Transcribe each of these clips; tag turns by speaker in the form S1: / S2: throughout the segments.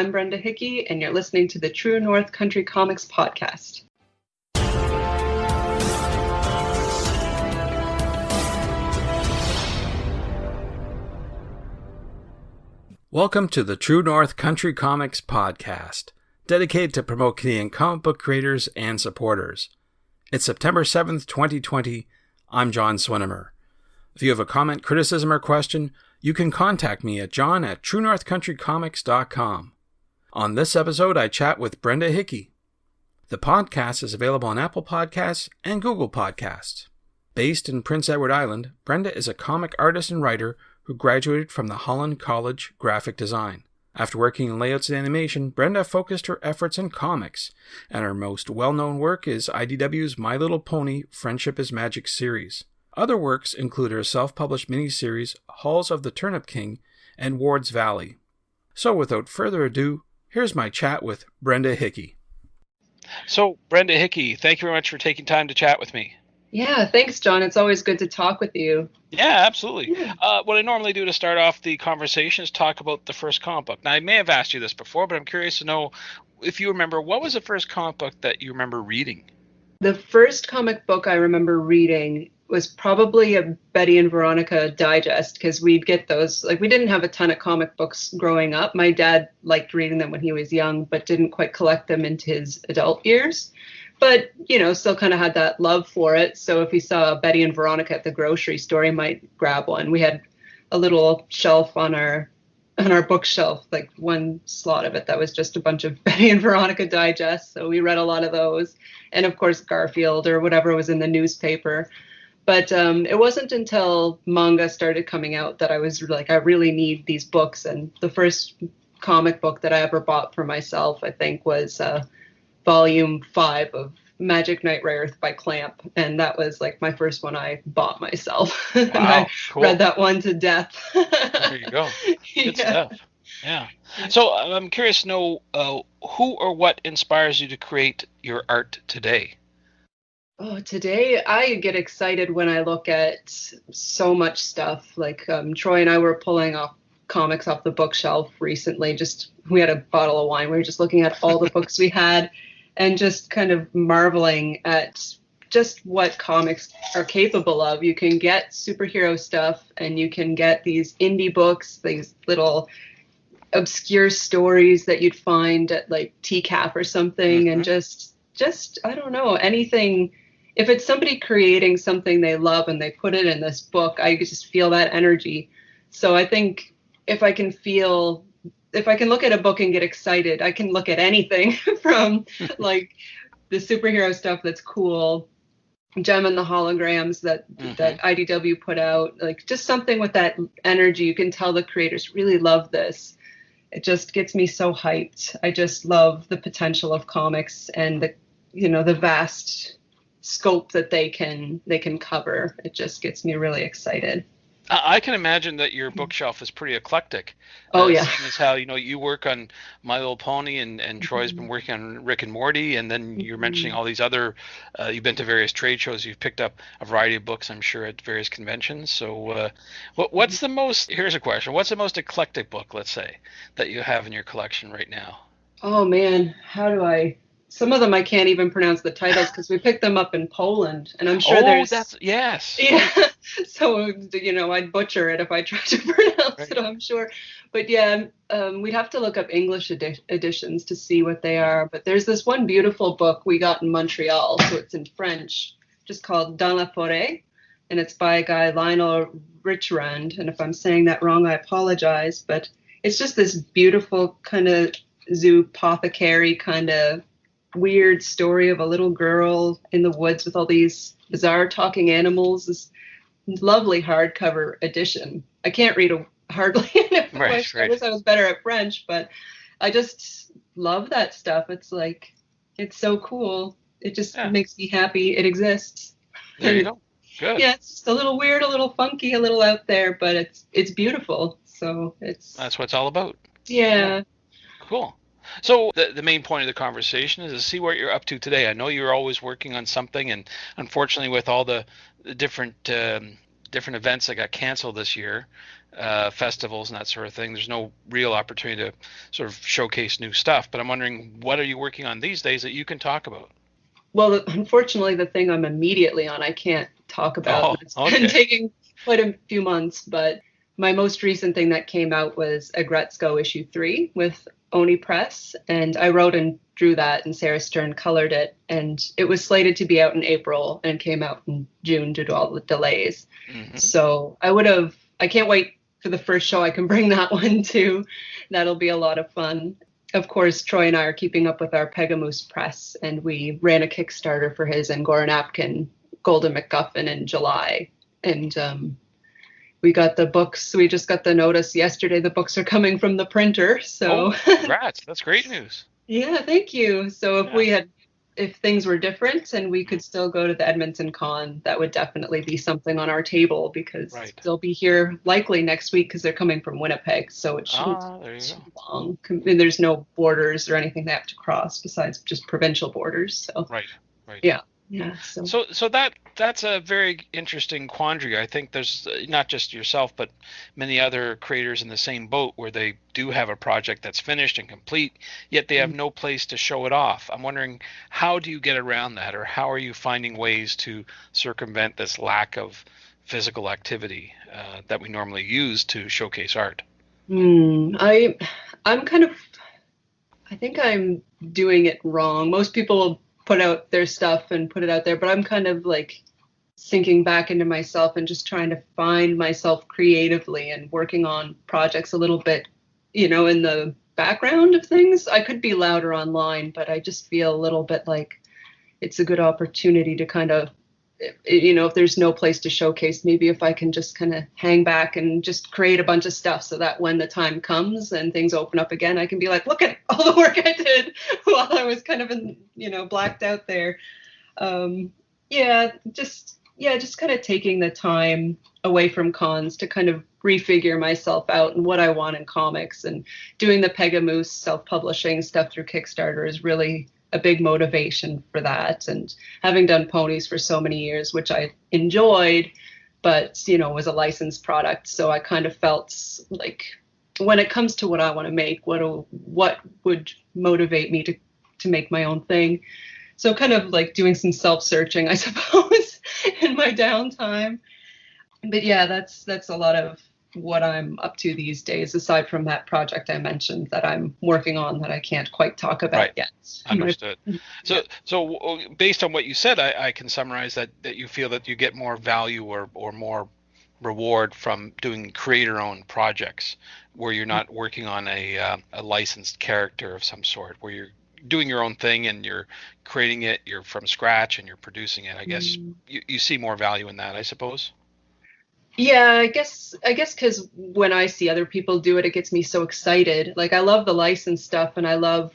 S1: I'm Brenda Hickey, and you're listening to the True North Country Comics podcast.
S2: Welcome to the True North Country Comics podcast, dedicated to promote Canadian comic book creators and supporters. It's September 7th, 2020. I'm John Swinimer. If you have a comment, criticism, or question, you can contact me at john@truenorthcountrycomics.com. On this episode, I chat with Brenda Hickey. The podcast is available on Apple Podcasts and Google Podcasts. Based in Prince Edward Island, Brenda is a comic artist and writer who graduated from the Holland College Graphic Design. After working in layouts and animation, Brenda focused her efforts in comics, and her most well-known work is IDW's My Little Pony Friendship is Magic series. Other works include her self-published miniseries Halls of the Turnip King and Ward's Valley. So without further ado, here's my chat with Brenda Hickey.
S3: So, Brenda Hickey, thank you very much for taking time to chat with me.
S1: Yeah, thanks, John. It's always good to talk with you.
S3: Yeah, absolutely. What I normally do to start off the conversation is talk about the first comic book. Now, I may have asked you this before, but I'm curious to know if you remember, what was the first comic book that you remember reading?
S1: The first comic book I remember reading was probably a Betty and Veronica digest, because we'd get those. Like, we didn't have a ton of comic books growing up. My dad liked reading them when he was young, but didn't quite collect them into his adult years. But, you know, still kind of had that love for it. So if he saw Betty and Veronica at the grocery store, he might grab one. We had a little shelf on our bookshelf, like one slot of it that was just a bunch of Betty and Veronica digests. So we read a lot of those. And of course, Garfield or whatever was in the newspaper. But it wasn't until manga started coming out that I was like, I really need these books. And the first comic book that I ever bought for myself, I think, was Volume 5 of Magic Knight Rare Earth by Clamp. And that was like my first one I bought myself.
S3: Wow,
S1: and I
S3: cool.
S1: read that one to death.
S3: There you go. Good stuff. Yeah. So I'm curious to know who or what inspires you to create your art today?
S1: Oh, today I get excited when I look at so much stuff. Like Troy and I were pulling off comics off the bookshelf recently. We had a bottle of wine. We were just looking at all the books we had and just kind of marveling at just what comics are capable of. You can get superhero stuff and you can get these indie books, these little obscure stories that you'd find at like TCAF or something. And just I don't know, anything. If it's somebody creating something they love and they put it in this book, I just feel that energy. So I think if I can look at a book and get excited, I can look at anything from like the superhero stuff that's cool, Gem and the Holograms that IDW put out, like just something with that energy. You can tell the creators really love this. It just gets me so hyped. I just love the potential of comics and the vast scope that they can cover. It just gets me really excited.
S3: I can imagine that your bookshelf is pretty eclectic.
S1: Oh, yeah.
S3: Seeing as how, you work on My Little Pony and Troy's been working on Rick and Morty, and then you're mentioning all these other, you've been to various trade shows, you've picked up a variety of books, I'm sure, at various conventions. So here's a question, what's the most eclectic book, let's say, that you have in your collection right now?
S1: Oh, man, some of them I can't even pronounce the titles because we picked them up in Poland, and I'm sure
S3: yes.
S1: Yeah. So, I'd butcher it if I tried to pronounce it, I'm sure. But yeah, we'd have to look up English editions to see what they are. But there's this one beautiful book we got in Montreal, so it's in French, just called Dans la Forêt, and it's by a guy, Lionel Richrand. And if I'm saying that wrong, I apologize. But it's just this beautiful kind of zoopothecary kind of weird story of a little girl in the woods with all these bizarre talking animals. This lovely hardcover edition. I can't read hardly in English. I wish I was better at French, but I just love that stuff. It's like, it's so cool. It just makes me happy it exists.
S3: There you go. Good.
S1: Yeah, it's just a little weird, a little funky, a little out there, but it's beautiful. So that's
S3: what it's all about.
S1: Yeah.
S3: Cool. So the main point of the conversation is to see what you're up to today. I know you're always working on something, and unfortunately with all the different events that got canceled this year, festivals and that sort of thing. There's no real opportunity to sort of showcase new stuff. But I'm wondering, what are you working on these days that you can talk about?
S1: Well, unfortunately, the thing I'm immediately on, I can't talk about.
S3: Oh,
S1: It's been
S3: okay.
S1: taking quite a few months, but my most recent thing that came out was Aggretsuko issue 3 with Oni Press, and I wrote and drew that, and Sarah Stern colored it, and it was slated to be out in April and came out in June due to all the delays.
S3: Hmm.
S1: So I can't wait for the first show I can bring that one to. That'll be a lot of fun. Of course, Troy and I are keeping up with our Pegamoose press, and we ran a Kickstarter for his Angora napkin, Golden MacGuffin, in July. And we got the books. We just got the notice yesterday. The books are coming from the printer. So
S3: Oh, congrats. That's great news.
S1: yeah, thank you. So
S3: Yeah.
S1: if things were different and we could still go to the Edmonton Con, that would definitely be something on our table because
S3: Right.
S1: they'll be here likely next week because they're coming from Winnipeg. So it shouldn't
S3: Ah, there
S1: be
S3: you
S1: too
S3: go.
S1: long. And there's no borders or anything they have to cross besides just provincial borders. So
S3: Right. Right.
S1: yeah, yeah. So
S3: So that's a very interesting quandary. I think there's not just yourself, but many other creators in the same boat where they do have a project that's finished and complete, yet they have no place to show it off. I'm wondering, how do you get around that, or how are you finding ways to circumvent this lack of physical activity that we normally use to showcase art?
S1: hmm, I'm kind of I think I'm doing it wrong. Most people will put out their stuff and put it out there, but I'm kind of like sinking back into myself and just trying to find myself creatively and working on projects a little bit, in the background of things. I could be louder online, but I just feel a little bit like it's a good opportunity to kind of, if there's no place to showcase, maybe if I can just kind of hang back and just create a bunch of stuff so that when the time comes and things open up again, I can be like, look at all the work I did while I was kind of blacked out there. Um, just kind of taking the time away from cons to kind of refigure myself out and what I want in comics, and doing the Pegamoose self-publishing stuff through Kickstarter is really a big motivation for that. And having done ponies for so many years, which I enjoyed, but was a licensed product, so I kind of felt like when it comes to what I want to make, what would motivate me to make my own thing. So kind of like doing some self-searching, I suppose, in my downtime. But yeah, that's a lot of what I'm up to these days, aside from that project I mentioned that I'm working on that I can't quite talk about
S3: Right.
S1: yet.
S3: Understood.
S1: Yeah.
S3: So based on what you said, I can summarize that you feel that you get more value or more reward from doing creator-owned projects where you're not working on a licensed character of some sort, where you're doing your own thing and you're creating it, you're from scratch and you're producing it. I guess you see more value in that, I suppose.
S1: Yeah, I guess because when I see other people do it, it gets me so excited. Like I love the licensed stuff, and I love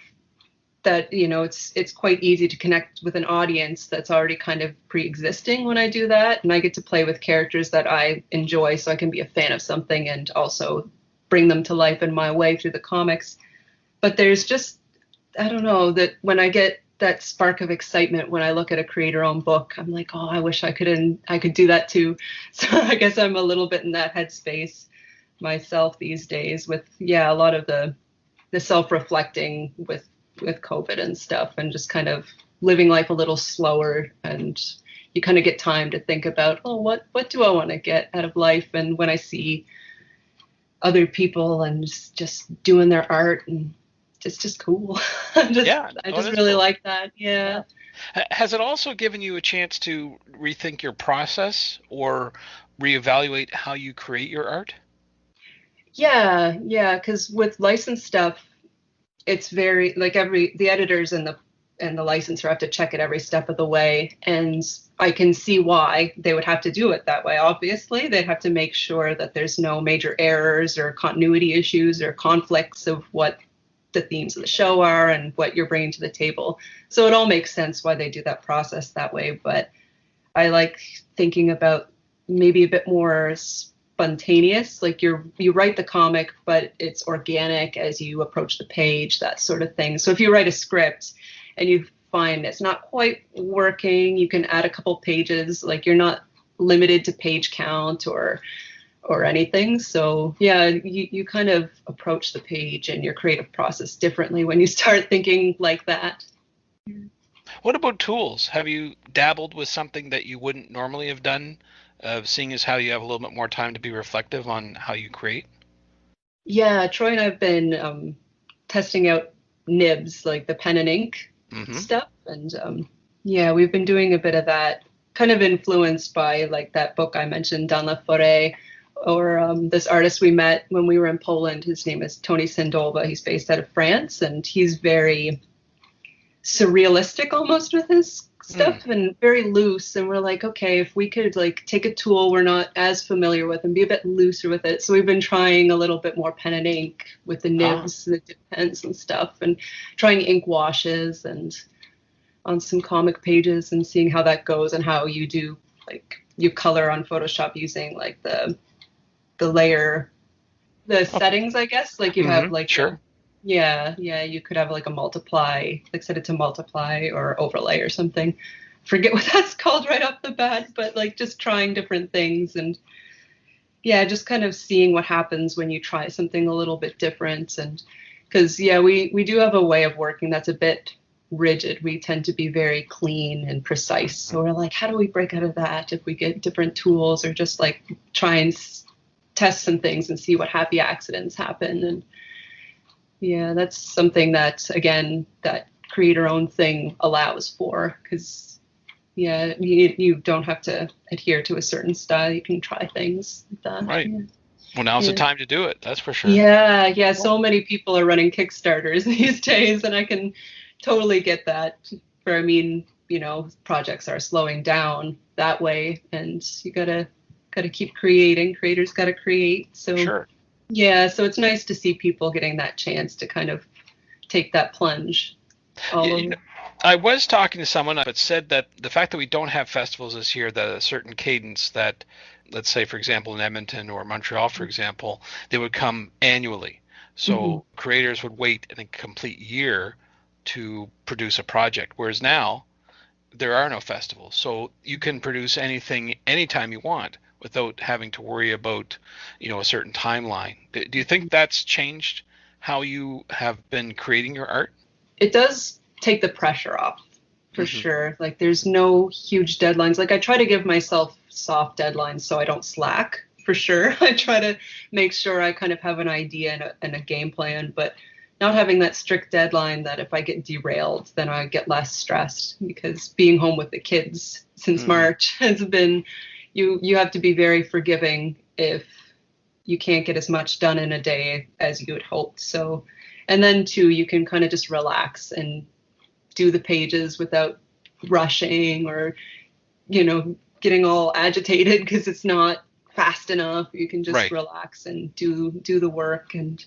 S1: that it's quite easy to connect with an audience that's already kind of pre-existing when I do that, and I get to play with characters that I enjoy, so I can be a fan of something and also bring them to life in my way through the comics. But there's just, I don't know, that when I get that spark of excitement when I look at a creator-owned book, I'm like, oh, I wish I could do that too. So I guess I'm a little bit in that headspace myself these days with, yeah, a lot of the self-reflecting with COVID and stuff, and just kind of living life a little slower, and you kind of get time to think about, oh, what do I want to get out of life? And when I see other people and just doing their art, and it's just cool.
S3: Yeah,
S1: I
S3: no,
S1: just
S3: that's
S1: really
S3: cool.
S1: like that.
S3: Yeah.
S1: Yeah.
S3: Has it also given you a chance to rethink your process or reevaluate how you create your art?
S1: Yeah, because with licensed stuff, it's very like the editors and the licensor have to check it every step of the way, and I can see why they would have to do it that way. Obviously, they'd have to make sure that there's no major errors or continuity issues or conflicts of what the themes of the show are and what you're bringing to the table. So it all makes sense why they do that process that way. But I like thinking about maybe a bit more spontaneous, like you write the comic, but it's organic as you approach the page, that sort of thing. So if you write a script and you find it's not quite working, you can add a couple pages, like you're not limited to page count or or anything. So yeah, you kind of approach the page and your creative process differently when you start thinking like that.
S3: What about tools? Have you dabbled with something that you wouldn't normally have done, seeing as how you have a little bit more time to be reflective on how you create?
S1: Yeah, Troy and I've been testing out nibs, like the pen and ink
S3: Mm-hmm.
S1: stuff. And yeah, we've been doing a bit of that, kind of influenced by like that book I mentioned, Dans la Forêt, or this artist we met when we were in Poland. His name is Tony Sandolva. He's based out of France, and he's very surrealistic almost with his stuff and very loose. And we're like, okay, if we could like take a tool we're not as familiar with and be a bit looser with it. So we've been trying a little bit more pen and ink with the nibs, the dip pens and stuff, and trying ink washes and on some comic pages and seeing how that goes and how you do like you color on Photoshop using like the layer, the settings, I guess. Like you'd have like
S3: sure.
S1: Yeah, you could have like a multiply, like set it to multiply or overlay or something. Forget what that's called right off the bat, but like just trying different things and yeah, just kind of seeing what happens when you try something a little bit different. And because yeah, we do have a way of working that's a bit rigid. We tend to be very clean and precise. So we're like, how do we break out of that if we get different tools or just like try and test some things and see what happy accidents happen. And yeah, that's something that, again, that creator-owned thing allows for, because, yeah, you don't have to adhere to a certain style. You can try things like that.
S3: Right.
S1: Yeah.
S3: Well, now's the time to do it. That's for sure.
S1: Yeah. So many people are running Kickstarters these days, and I can totally get that. For, I mean, projects are slowing down that way, and you gotta keep creating. Creators gotta create. So.
S3: Sure.
S1: Yeah, so it's nice to see people getting that chance to kind of take that plunge.
S3: I was talking to someone that said that the fact that we don't have festivals this year, that a certain cadence that, let's say, for example, in Edmonton or Montreal, for example, they would come annually. So creators would wait a complete year to produce a project, whereas now there are no festivals. So you can produce anything anytime you want without having to worry about, a certain timeline. Do you think that's changed how you have been creating your art?
S1: It does take the pressure off, for sure. Like there's no huge deadlines. Like I try to give myself soft deadlines so I don't slack, for sure. I try to make sure I kind of have an idea and a game plan, but not having that strict deadline that if I get derailed, then I get less stressed, because being home with the kids since March has been, you have to be very forgiving if you can't get as much done in a day as you had hoped. So, and then too, you can kind of just relax and do the pages without rushing or, getting all agitated because it's not fast enough. You can just relax and do the work. And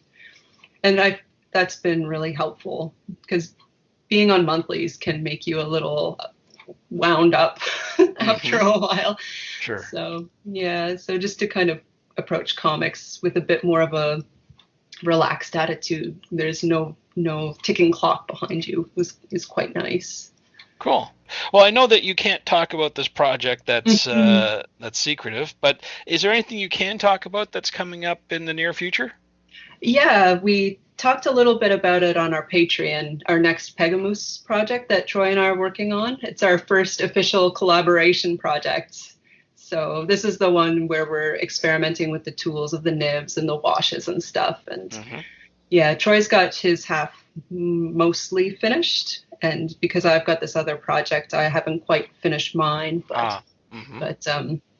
S1: that's been really helpful, because being on monthlies can make you a little wound up after a while.
S3: Sure.
S1: So yeah, so just to kind of approach comics with a bit more of a relaxed attitude. There's no ticking clock behind you is quite nice.
S3: Cool. Well, I know that you can't talk about this project that's secretive, but is there anything you can talk about that's coming up in the near future?
S1: Yeah, we talked a little bit about it on our Patreon, our next Pegamoose project that Troy and I are working on. It's our first official collaboration project. So this is the one where we're experimenting with the tools of the nibs and the washes and stuff. And yeah, Troy's got his half mostly finished. And because I've got this other project, I haven't quite finished mine. But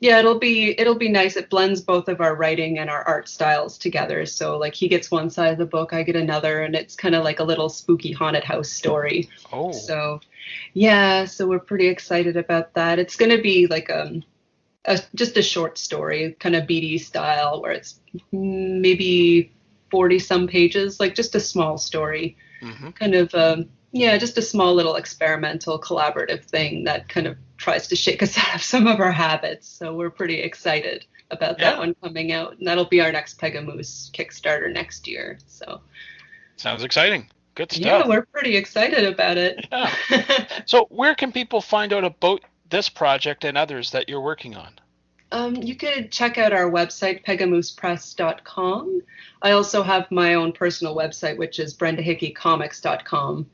S1: yeah, it'll be nice. It blends both of our writing and our art styles together. So like he gets one side of the book, I get another, and it's kind of like a little spooky haunted house story.
S3: Oh.
S1: So yeah, so we're pretty excited about that. It's going to be like just a short story, kind of BD style, where it's maybe 40 some pages, like just a small story, kind of just a small little experimental collaborative thing that kind of tries to shake us out of some of our habits. So we're pretty excited about that one coming out, and that'll be our next Pegamoose Kickstarter next year. So
S3: sounds exciting. Good stuff.
S1: Yeah, we're pretty excited about it.
S3: Yeah. So where can people find out about this project and others that you're working on?
S1: You could check out our website, pegamoosepress.com. I also have my own personal website, which is brendahickeycomics.com.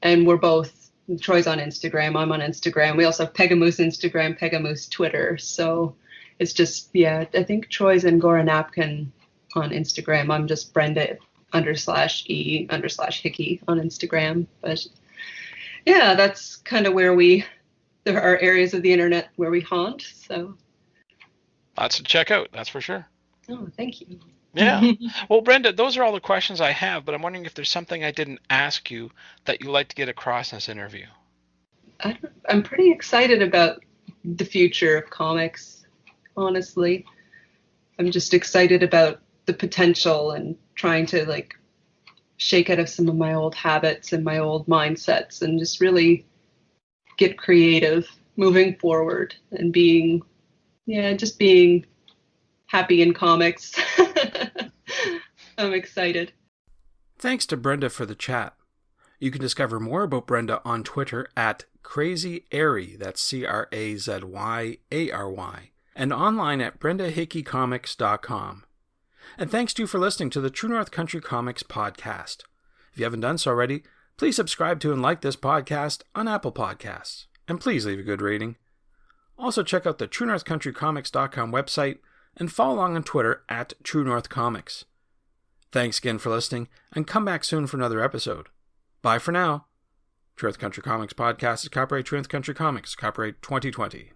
S1: And we're both, Troy's on Instagram, I'm on Instagram. We also have Pegamoose Instagram, Pegamoose Twitter. So it's just, yeah, I think Troy's and Gora Napkin on Instagram. I'm just Brenda_E_Hickey on Instagram. But yeah, that's kind of where there are areas of the internet where we haunt. So
S3: lots to check out, that's for sure.
S1: Oh, thank you.
S3: Yeah. Well, Brenda, those are all the questions I have, but I'm wondering if there's something I didn't ask you that you'd like to get across in this interview.
S1: I'm pretty excited about the future of comics, honestly. I'm just excited about the potential and trying to like shake out of some of my old habits and my old mindsets and just really get creative moving forward and being happy in comics. I'm excited.
S2: Thanks to Brenda for the chat. You can discover more about Brenda on Twitter at CrazyAry, that's CrazyAry, and online at BrendaHickeyComics.com. And thanks to you for listening to the True North Country Comics podcast. If you haven't done so already, please subscribe to and like this podcast on Apple Podcasts, and please leave a good rating. Also check out the TrueNorthCountryComics.com website and follow along on Twitter at True North Comics. Thanks again for listening, and come back soon for another episode. Bye for now. True North Country Comics Podcast is copyright True North Country Comics, copyright 2020.